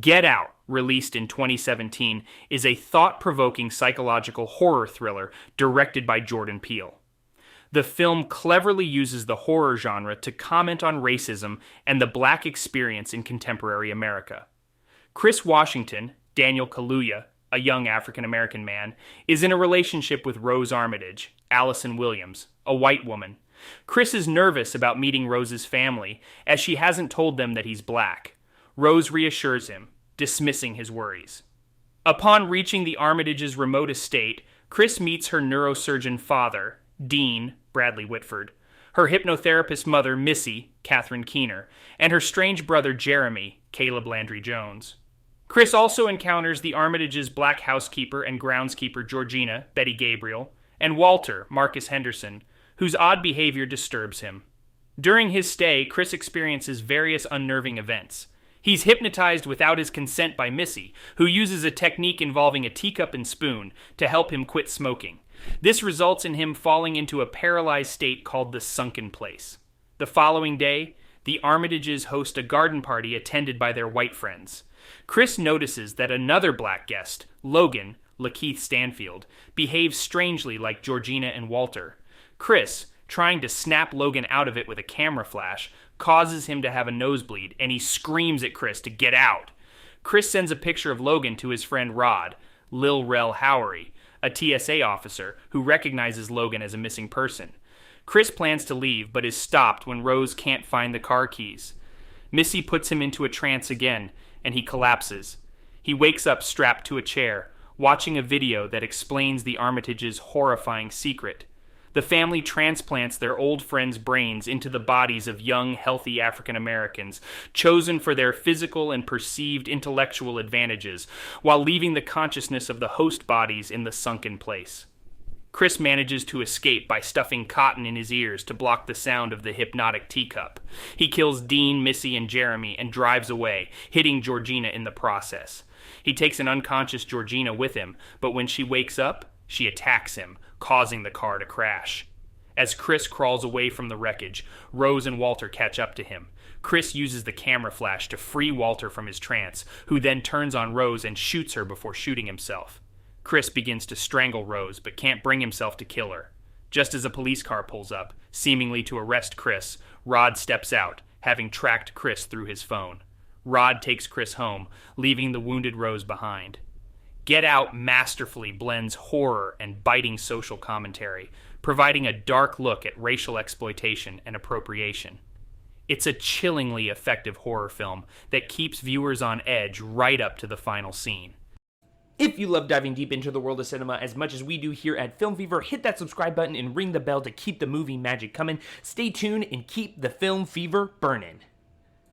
Get Out, released in 2017, is a thought-provoking psychological horror thriller directed by Jordan Peele. The film cleverly uses the horror genre to comment on racism and the black experience in contemporary America. Chris Washington, Daniel Kaluuya, a young African-American man, is in a relationship with Rose Armitage, Allison Williams, a white woman. Chris is nervous about meeting Rose's family, as she hasn't told them that he's black. Rose reassures him, dismissing his worries. Upon reaching the Armitages' remote estate, Chris meets her neurosurgeon father, Dean, Bradley Whitford, her hypnotherapist mother, Missy, Catherine Keener, and her strange brother, Jeremy, Caleb Landry Jones. Chris also encounters the Armitages' black housekeeper and groundskeeper, Georgina, Betty Gabriel, and Walter, Marcus Henderson, whose odd behavior disturbs him. During his stay, Chris experiences various unnerving events. He's hypnotized without his consent by Missy, who uses a technique involving a teacup and spoon to help him quit smoking. This results in him falling into a paralyzed state called the Sunken Place. The following day, the Armitages host a garden party attended by their white friends. Chris notices that another black guest, Logan, Lakeith Stanfield, behaves strangely like Georgina and Walter. Chris, trying to snap Logan out of it with a camera flash, causes him to have a nosebleed, and he screams at Chris to get out. Chris sends a picture of Logan to his friend Rod, Lil Rel Howery, a TSA officer who recognizes Logan as a missing person. Chris plans to leave, but is stopped when Rose can't find the car keys. Missy puts him into a trance again, and he collapses. He wakes up strapped to a chair, watching a video that explains the Armitages' horrifying secret. The family transplants their old friends' brains into the bodies of young, healthy African Americans, chosen for their physical and perceived intellectual advantages, while leaving the consciousness of the host bodies in the sunken place. Chris manages to escape by stuffing cotton in his ears to block the sound of the hypnotic teacup. He kills Dean, Missy, and Jeremy and drives away, hitting Georgina in the process. He takes an unconscious Georgina with him, but when she wakes up, she attacks him, causing the car to crash. As Chris crawls away from the wreckage, Rose and Walter catch up to him. Chris uses the camera flash to free Walter from his trance, who then turns on Rose and shoots her before shooting himself. Chris begins to strangle Rose, but can't bring himself to kill her. Just as a police car pulls up, seemingly to arrest Chris, Rod steps out, having tracked Chris through his phone. Rod takes Chris home, leaving the wounded Rose behind. Get Out masterfully blends horror and biting social commentary, providing a dark look at racial exploitation and appropriation. It's a chillingly effective horror film that keeps viewers on edge right up to the final scene. If you love diving deep into the world of cinema as much as we do here at Film Fever, hit that subscribe button and ring the bell to keep the movie magic coming. Stay tuned and keep the Film Fever burning.